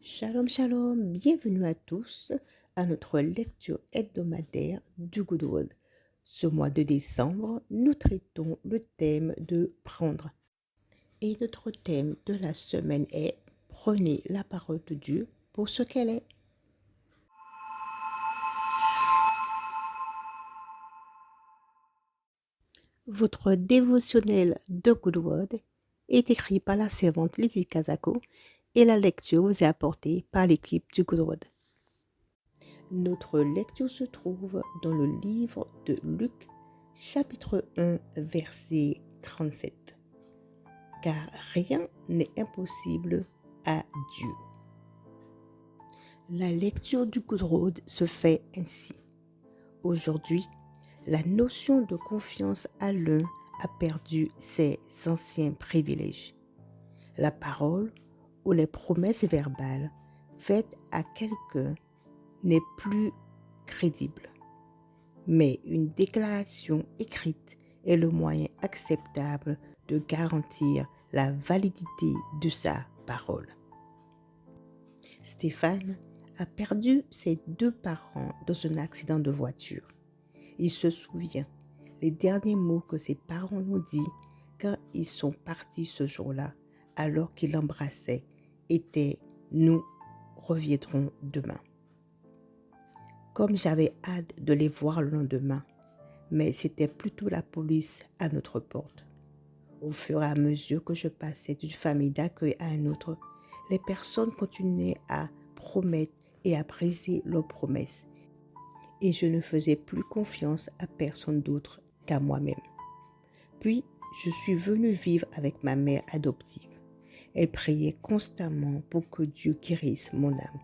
Shalom, shalom, bienvenue à tous à notre lecture hebdomadaire du Good Word. Ce mois de décembre, nous traitons le thème de prendre. Et notre thème de la semaine est Prenez la parole de Dieu pour ce qu'elle est. Votre dévotionnel de Good Word est écrit par la servante Lydie Kazako et la lecture vous est apportée par l'équipe du Good Word. Notre lecture se trouve dans le livre de Luc, chapitre 1, verset 37. Car rien n'est impossible à Dieu. La lecture du Good Road se fait ainsi. Aujourd'hui, la notion de confiance à l'un a perdu ses anciens privilèges. La parole ou les promesses verbales faites à quelqu'un n'est plus crédible. Mais une déclaration écrite est le moyen acceptable de garantir la validité de sa parole. Stéphane a perdu ses 2 parents dans un accident de voiture. Il se souvient les derniers mots que ses parents ont dit quand ils sont partis ce jour-là, alors qu'ils l'embrassaient, étaient « Nous reviendrons demain ». Comme j'avais hâte de les voir le lendemain, mais c'était plutôt la police à notre porte. Au fur et à mesure que je passais d'une famille d'accueil à une autre, les personnes continuaient à promettre et à briser leurs promesses. Et je ne faisais plus confiance à personne d'autre qu'à moi-même. Puis, je suis venue vivre avec ma mère adoptive. Elle priait constamment pour que Dieu guérisse mon âme.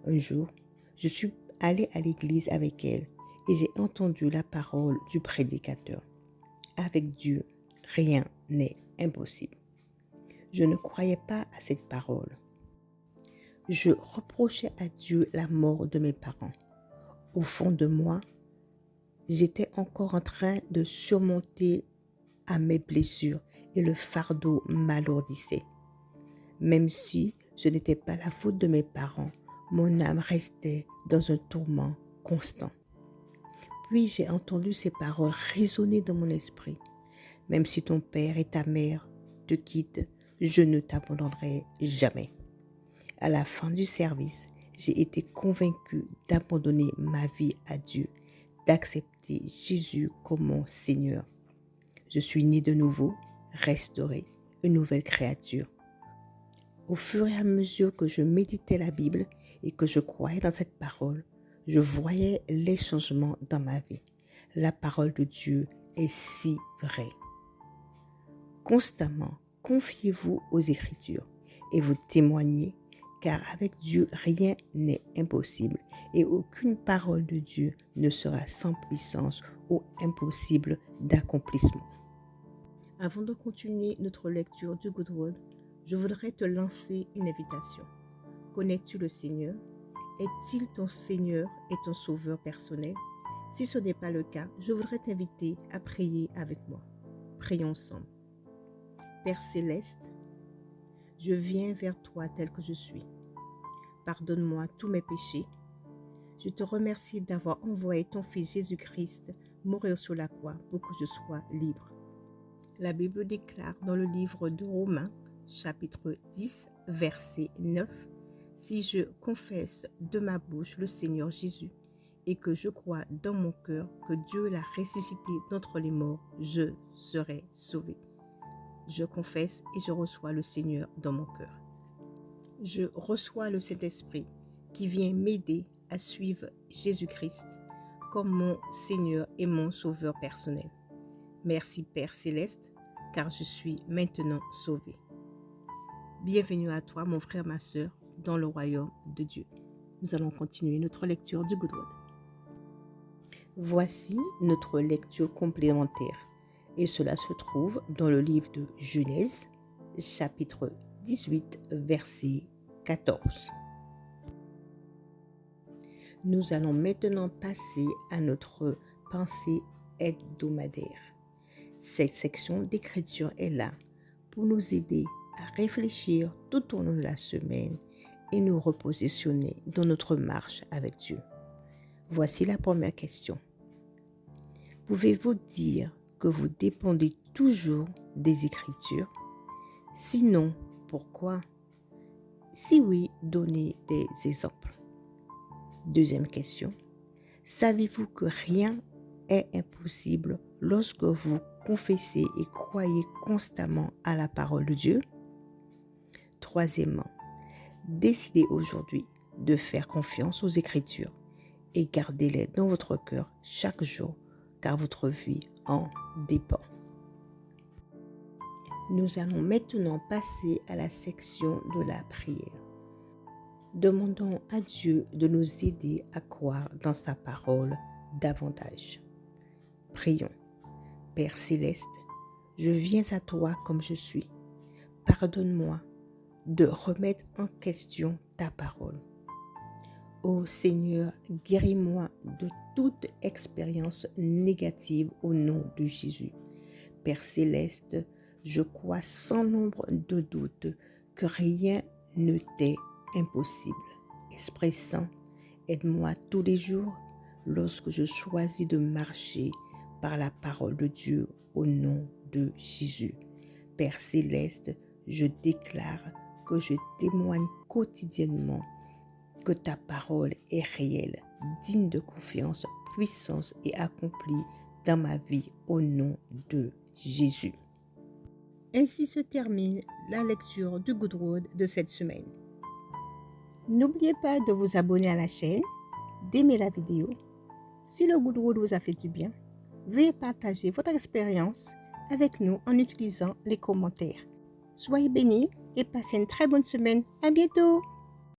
Un jour, je suis allée à l'église avec elle et j'ai entendu la parole du prédicateur. Avec Dieu, rien n'est impossible. Je ne croyais pas à cette parole. Je reprochais à Dieu la mort de mes parents. Au fond de moi, j'étais encore en train de surmonter à mes blessures et le fardeau m'alourdissait. Même si ce n'était pas la faute de mes parents, mon âme restait dans un tourment constant. Puis j'ai entendu ces paroles résonner dans mon esprit. Même si ton père et ta mère te quittent, je ne t'abandonnerai jamais. À la fin du service, j'ai été convaincue d'abandonner ma vie à Dieu, d'accepter Jésus comme mon Seigneur. Je suis née de nouveau, restaurée, une nouvelle créature. Au fur et à mesure que je méditais la Bible et que je croyais dans cette parole, je voyais les changements dans ma vie. La parole de Dieu est si vraie. Constamment, confiez-vous aux Écritures et vous témoignez, car avec Dieu, rien n'est impossible et aucune parole de Dieu ne sera sans puissance ou impossible d'accomplissement. Avant de continuer notre lecture du Good Word, je voudrais te lancer une invitation. Connais-tu le Seigneur? Est-il ton Seigneur et ton Sauveur personnel? Si ce n'est pas le cas, je voudrais t'inviter à prier avec moi. Prions ensemble. Père céleste, je viens vers toi tel que je suis. Pardonne-moi tous mes péchés. Je te remercie d'avoir envoyé ton Fils Jésus-Christ mourir sur la croix pour que je sois libre. La Bible déclare dans le livre de Romains, chapitre 10, verset 9, « Si je confesse de ma bouche le Seigneur Jésus et que je crois dans mon cœur que Dieu l'a ressuscité d'entre les morts, je serai sauvé. » Je confesse et je reçois le Seigneur dans mon cœur. Je reçois le Saint-Esprit qui vient m'aider à suivre Jésus-Christ comme mon Seigneur et mon Sauveur personnel. Merci Père Céleste, car je suis maintenant sauvé. Bienvenue à toi, mon frère, ma sœur, dans le royaume de Dieu. Nous allons continuer notre lecture du Good Word. Voici notre lecture complémentaire, et cela se trouve dans le livre de Genèse, chapitre 18, verset 14. Nous allons maintenant passer à notre pensée hebdomadaire. Cette section d'écriture est là pour nous aider à réfléchir tout au long de la semaine et nous repositionner dans notre marche avec Dieu. Voici la première question. Pouvez-vous dire que vous dépendez toujours des Écritures? Sinon, pourquoi? Si oui, donnez des exemples. Deuxième question. Savez-vous que rien est impossible lorsque vous confessez et croyez constamment à la parole de Dieu? Troisièmement, décidez aujourd'hui de faire confiance aux Écritures et gardez-les dans votre cœur chaque jour, car votre vie en dépend. Nous allons maintenant passer à la section de la prière. Demandons à Dieu de nous aider à croire dans sa parole davantage. Prions. Père céleste, je viens à toi comme je suis. Pardonne-moi de remettre en question ta parole. Ô Seigneur, guéris-moi de toute expérience négative au nom de Jésus. Père céleste, je crois sans nombre de doutes que rien ne t'est impossible. Esprit Saint, aide-moi tous les jours lorsque je choisis de marcher par la parole de Dieu au nom de Jésus. Père céleste, je déclare que je témoigne quotidiennement que ta parole est réelle, digne de confiance, puissance et accomplie dans ma vie au nom de Jésus. Ainsi se termine la lecture du Good Word de cette semaine. N'oubliez pas de vous abonner à la chaîne, d'aimer la vidéo. Si le Good Word vous a fait du bien, veuillez partager votre expérience avec nous en utilisant les commentaires. Soyez bénis et passez une très bonne semaine. À bientôt!